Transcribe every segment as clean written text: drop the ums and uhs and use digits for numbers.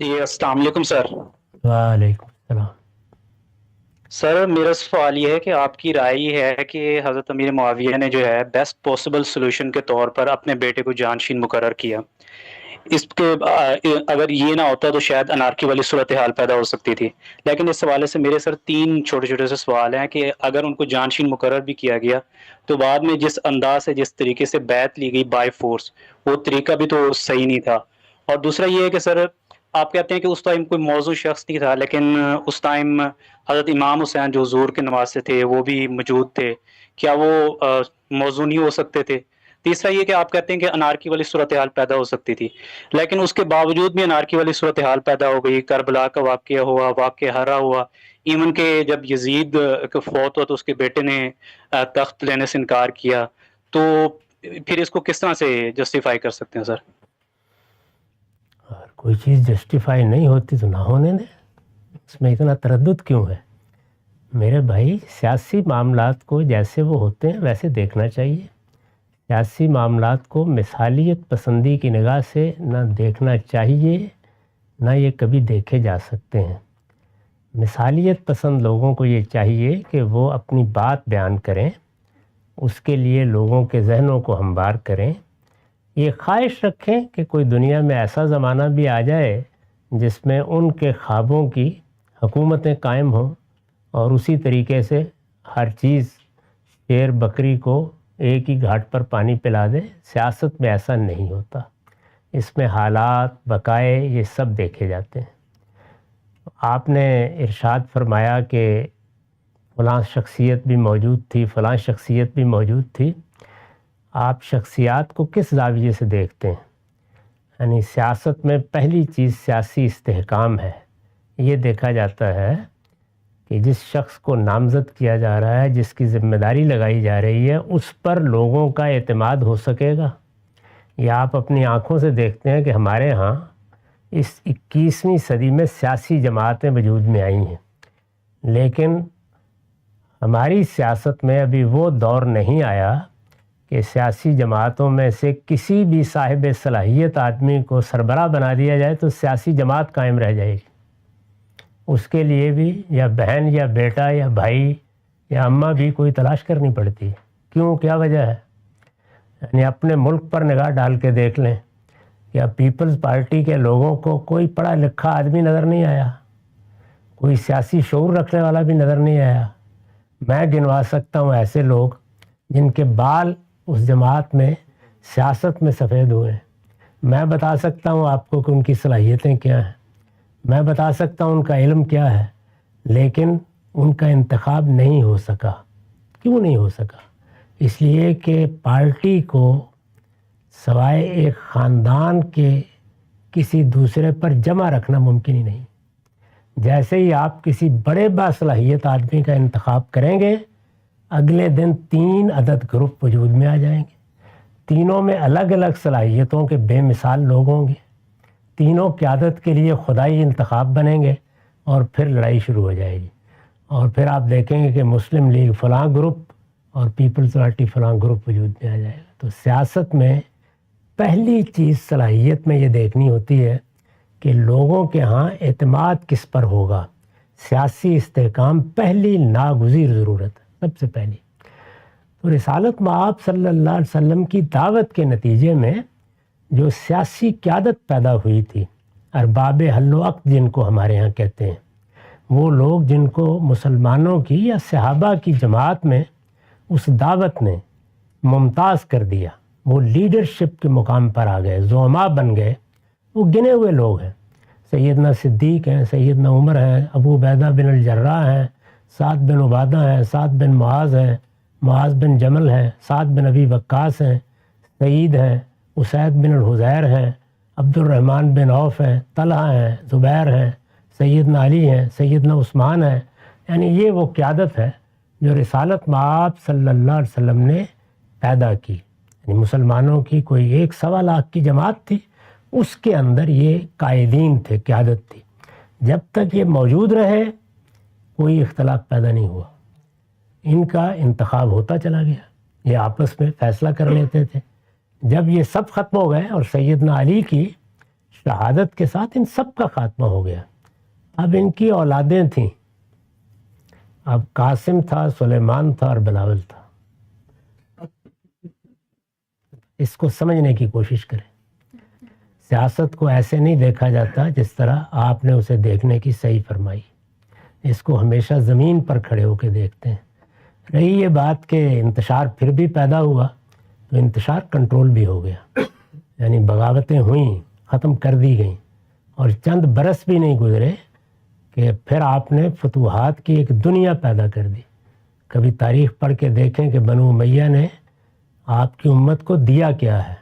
جی السلام علیکم سر۔ وعلیکم السلام۔ سر میرا سوال یہ ہے کہ آپ کی رائے یہ ہے کہ حضرت امیر معاویہ نے جو ہے بیسٹ پاسبل سلوشن کے طور پر اپنے بیٹے کو جانشین مقرر کیا۔ اس کے اگر یہ نہ ہوتا تو شاید انارکی والی صورتحال پیدا ہو سکتی تھی۔ لیکن اس حوالے سے میرے سر تین چھوٹے چھوٹے سے سوال ہیں کہ اگر ان کو جانشین مقرر بھی کیا گیا تو بعد میں جس انداز سے جس طریقے سے بیعت لی گئی بائی فورس، وہ طریقہ بھی تو صحیح نہیں تھا۔ اور دوسرا یہ ہے کہ سر آپ کہتے ہیں کہ اس ٹائم کوئی موضوع شخص نہیں تھا، لیکن اس ٹائم حضرت امام حسین جو حضور کے نواسے تھے وہ بھی موجود تھے، کیا وہ موضوع نہیں ہو سکتے تھے؟ تیسرا یہ کہ آپ کہتے ہیں کہ انارکی والی صورتحال پیدا ہو سکتی تھی، لیکن اس کے باوجود بھی انارکی والی صورتحال پیدا ہو گئی، کربلا کا واقعہ ہوا، واقعہ ہرا ہوا، ایون کہ جب یزید فوت ہوا تو اس کے بیٹے نے تخت لینے سے انکار کیا، تو پھر اس کو کس طرح سے جسٹیفائی کر سکتے ہیں سر؟ اور کوئی چیز جسٹیفائی نہیں ہوتی تو نہ ہونے دیں، اس میں اتنا تردد کیوں ہے؟ میرے بھائی، سیاسی معاملات کو جیسے وہ ہوتے ہیں ویسے دیکھنا چاہیے۔ سیاسی معاملات کو مثالیت پسندی کی نگاہ سے نہ دیکھنا چاہیے، نہ یہ کبھی دیکھے جا سکتے ہیں۔ مثالیت پسند لوگوں کو یہ چاہیے کہ وہ اپنی بات بیان کریں، اس کے لیے لوگوں کے ذہنوں کو ہموار کریں، یہ خواہش رکھیں کہ کوئی دنیا میں ایسا زمانہ بھی آ جائے جس میں ان کے خوابوں کی حکومتیں قائم ہوں، اور اسی طریقے سے ہر چیز شیر بکری کو ایک ہی گھاٹ پر پانی پلا دے۔ سیاست میں ایسا نہیں ہوتا، اس میں حالات بقائے یہ سب دیکھے جاتے ہیں۔ آپ نے ارشاد فرمایا کہ فلاں شخصیت بھی موجود تھی، فلاں شخصیت بھی موجود تھی۔ آپ شخصیات کو کس زاویے سے دیکھتے ہیں؟ یعنی سیاست میں پہلی چیز سیاسی استحکام ہے۔ یہ دیکھا جاتا ہے کہ جس شخص کو نامزد کیا جا رہا ہے، جس کی ذمہ داری لگائی جا رہی ہے، اس پر لوگوں کا اعتماد ہو سکے گا۔ یا آپ اپنی آنکھوں سے دیکھتے ہیں کہ ہمارے ہاں اس 21ویں صدی میں سیاسی جماعتیں وجود میں آئی ہیں، لیکن ہماری سیاست میں ابھی وہ دور نہیں آیا کہ سیاسی جماعتوں میں سے کسی بھی صاحب صلاحیت آدمی کو سربراہ بنا دیا جائے تو سیاسی جماعت قائم رہ جائے گی۔ اس کے لیے بھی یا بہن یا بیٹا یا بھائی یا اماں بھی کوئی تلاش کرنی پڑتی ہے۔ کیوں؟ کیا وجہ ہے؟ یعنی اپنے ملک پر نگاہ ڈال کے دیکھ لیں، یا پیپلز پارٹی کے لوگوں کو کوئی پڑھا لکھا آدمی نظر نہیں آیا، کوئی سیاسی شعور رکھنے والا بھی نظر نہیں آیا۔ میں گنوا سکتا ہوں ایسے لوگ جن کے بال اس جماعت میں سیاست میں سفید ہوئے ہیں۔ میں بتا سکتا ہوں آپ کو کہ ان کی صلاحیتیں کیا ہیں، میں بتا سکتا ہوں ان کا علم کیا ہے، لیکن ان کا انتخاب نہیں ہو سکا۔ کیوں نہیں ہو سکا؟ اس لیے کہ پارٹی کو سوائے ایک خاندان کے کسی دوسرے پر جمع رکھنا ممکن ہی نہیں۔ جیسے ہی آپ کسی بڑے باصلاحیت آدمی کا انتخاب کریں گے، اگلے دن 3 عدد گروپ وجود میں آ جائیں گے۔ تینوں میں الگ الگ صلاحیتوں کے بے مثال لوگ ہوں گے، تینوں قیادت کے لیے خدائی انتخاب بنیں گے، اور پھر لڑائی شروع ہو جائے گی۔ اور پھر آپ دیکھیں گے کہ مسلم لیگ فلاں گروپ اور پیپلز پارٹی فلاں گروپ وجود میں آ جائے گا۔ تو سیاست میں پہلی چیز صلاحیت میں یہ دیکھنی ہوتی ہے کہ لوگوں کے ہاں اعتماد کس پر ہوگا۔ سیاسی استحکام پہلی ناگزیر ضرورت ہے، سب سے پہلی۔ تو رسالت مآب صلی اللہ علیہ وسلم کی دعوت کے نتیجے میں جو سیاسی قیادت پیدا ہوئی تھی، ارباب حل و عقد جن کو ہمارے ہاں کہتے ہیں، وہ لوگ جن کو مسلمانوں کی یا صحابہ کی جماعت میں اس دعوت نے ممتاز کر دیا، وہ لیڈرشپ کے مقام پر آ گئے، زعماء بن گئے، وہ گنے ہوئے لوگ ہیں۔ سیدنا صدیق ہیں، سیدنا عمر ہیں، ابو عبیدہ بن الجراح ہیں، سعد بن عبادہ ہیں، سعد بن معاذ ہیں، معاذ بن جمل ہیں، سعد بن ابی وقاص ہیں، سعید ہیں، اسید بن الحضیر ہیں، عبد الرحمن بن عوف ہیں، طلحہ ہیں، زبیر ہیں، سیدنا علی ہیں، سیدنا عثمان ہیں۔ یعنی یہ وہ قیادت ہے جو رسالت مآب صلی اللہ علیہ وسلم نے پیدا کی۔ یعنی مسلمانوں کی کوئی 1.25 لاکھ کی جماعت تھی، اس کے اندر یہ قائدین تھے، قیادت تھی۔ جب تک یہ موجود رہے کوئی اختلاف پیدا نہیں ہوا، ان کا انتخاب ہوتا چلا گیا، یہ آپس میں فیصلہ کر لیتے تھے۔ جب یہ سب ختم ہو گئے اور سیدنا علی کی شہادت کے ساتھ ان سب کا خاتمہ ہو گیا. اب ان کی اولادیں تھیں، اب قاسم تھا، سلیمان تھا اور بلاول تھا. اس کو سمجھنے کی کوشش کریں. سیاست کو ایسے نہیں دیکھا جاتا جس طرح آپ نے اسے دیکھنے کی صحیح فرمائی. اس کو ہمیشہ زمین پر کھڑے ہو کے دیکھتے ہیں. رہی یہ بات کہ انتشار پھر بھی پیدا ہوا، تو انتشار کنٹرول بھی ہو گیا. یعنی بغاوتیں ہوئیں، ختم کر دی گئیں، اور چند برس بھی نہیں گزرے کہ پھر آپ نے فتوحات کی ایک دنیا پیدا کر دی. کبھی تاریخ پڑھ کے دیکھیں کہ بنو امیہ نے آپ کی امت کو دیا کیا ہے.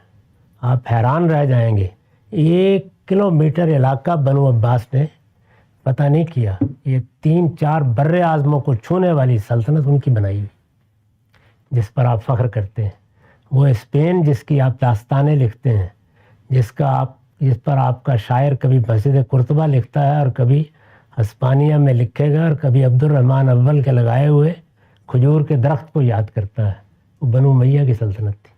آپ حیران رہ جائیں گے. 1 کلومیٹر علاقہ بنو عباس نے پتہ نہیں کیا. یہ 3-4 بر اعظموں کو چھونے والی سلطنت ان کی بنائی ہوئی، جس پر آپ فخر کرتے ہیں. وہ اسپین جس کی آپ داستانیں لکھتے ہیں، جس پر آپ کا شاعر کبھی مسجد قرطبہ لکھتا ہے اور کبھی ہسپانیہ میں لکھے گا اور کبھی عبد الرحمن اول کے لگائے ہوئے کھجور کے درخت کو یاد کرتا ہے، وہ بنو امیہ کی سلطنت تھی.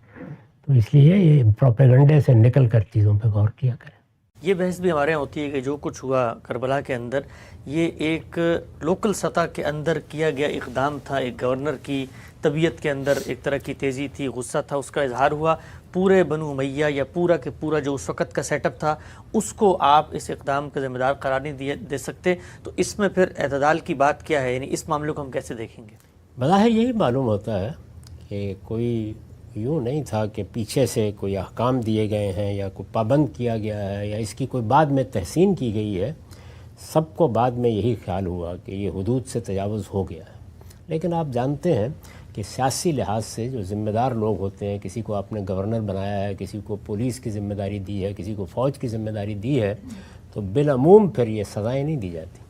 تو اس لیے یہ پروپیگنڈے سے نکل کر چیزوں پہ غور کیا کریں. یہ بحث بھی ہمارے یہاں ہوتی ہے کہ جو کچھ ہوا کربلا کے اندر، یہ ایک لوکل سطح کے اندر کیا گیا اقدام تھا. ایک گورنر کی طبیعت کے اندر ایک طرح کی تیزی تھی، غصہ تھا، اس کا اظہار ہوا. پورے بنو امیہ یا پورا کے پورا جو اس وقت کا سیٹ اپ تھا، اس کو آپ اس اقدام کا ذمہ دار قرار نہیں دے سکتے. تو اس میں پھر اعتدال کی بات کیا ہے؟ یعنی اس معاملے کو ہم کیسے دیکھیں گے؟ بظاہر یہی معلوم ہوتا ہے کہ کوئی یوں نہیں تھا کہ پیچھے سے کوئی احکام دیے گئے ہیں یا کوئی پابند کیا گیا ہے یا اس کی کوئی بعد میں تحسین کی گئی ہے. سب کو بعد میں یہی خیال ہوا کہ یہ حدود سے تجاوز ہو گیا ہے. لیکن آپ جانتے ہیں کہ سیاسی لحاظ سے جو ذمہ دار لوگ ہوتے ہیں، کسی کو آپ نے گورنر بنایا ہے، کسی کو پولیس کی ذمہ داری دی ہے، کسی کو فوج کی ذمہ داری دی ہے، تو بالعموم پھر یہ سزائیں نہیں دی جاتی.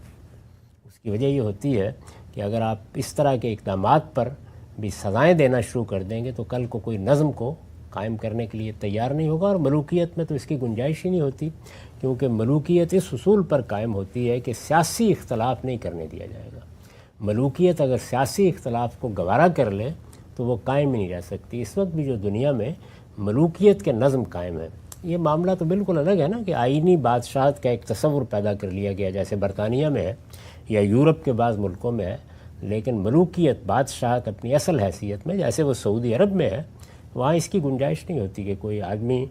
اس کی وجہ یہ ہوتی ہے کہ اگر آپ اس طرح کے اقدامات پر بھی سزائیں دینا شروع کر دیں گے تو کل کو کوئی نظم کو قائم کرنے کے لیے تیار نہیں ہوگا. اور ملوکیت میں تو اس کی گنجائش ہی نہیں ہوتی، کیونکہ ملوکیت اس اصول پر قائم ہوتی ہے کہ سیاسی اختلاف نہیں کرنے دیا جائے گا. ملوکیت اگر سیاسی اختلاف کو گوارا کر لے تو وہ قائم ہی نہیں رہ سکتی. اس وقت بھی جو دنیا میں ملوکیت کے نظم قائم ہے، یہ معاملہ تو بالکل الگ ہے نا کہ آئینی بادشاہت کا ایک تصور پیدا کر لیا گیا، جیسے برطانیہ میں ہے یا یورپ کے بعض ملکوں میں ہے. لیکن ملوکیت، بادشاہت اپنی اصل حیثیت میں جیسے وہ سعودی عرب میں ہے، وہاں اس کی گنجائش نہیں ہوتی کہ کوئی آدمی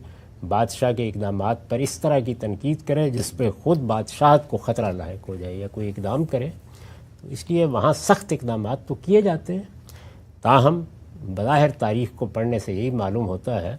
بادشاہ کے اقدامات پر اس طرح کی تنقید کرے جس پہ خود بادشاہت کو خطرہ لاحق ہو جائے یا کوئی اقدام کرے. تو اس لیے وہاں سخت اقدامات تو کیے جاتے ہیں. تاہم بظاہر تاریخ کو پڑھنے سے یہی معلوم ہوتا ہے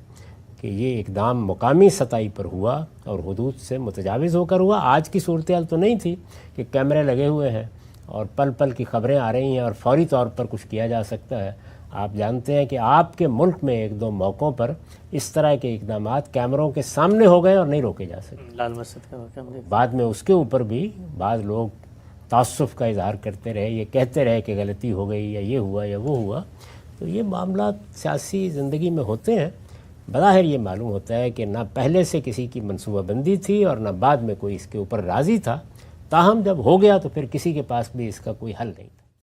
کہ یہ اقدام مقامی سطح پر ہوا اور حدود سے متجاوز ہو کر ہوا. آج کی صورتحال تو نہیں تھی کہ کیمرے لگے ہوئے ہیں اور پل پل کی خبریں آ رہی ہیں اور فوری طور پر کچھ کیا جا سکتا ہے. آپ جانتے ہیں کہ آپ کے ملک میں 1-2 موقعوں پر اس طرح کے اقدامات کیمروں کے سامنے ہو گئے اور نہیں روکے جا سکتے. لال مسجد کا واقعہ ہم دیکھتے ہیں. بعد میں اس کے اوپر بھی بعض لوگ تعصب کا اظہار کرتے رہے، یہ کہتے رہے کہ غلطی ہو گئی یا یہ ہوا یا وہ ہوا. تو یہ معاملات سیاسی زندگی میں ہوتے ہیں. بظاہر یہ معلوم ہوتا ہے کہ نہ پہلے سے کسی کی منصوبہ بندی تھی اور نہ بعد میں کوئی اس کے اوپر راضی تھا. تاہم جب ہو گیا تو پھر کسی کے پاس بھی اس کا کوئی حل نہیں تھا.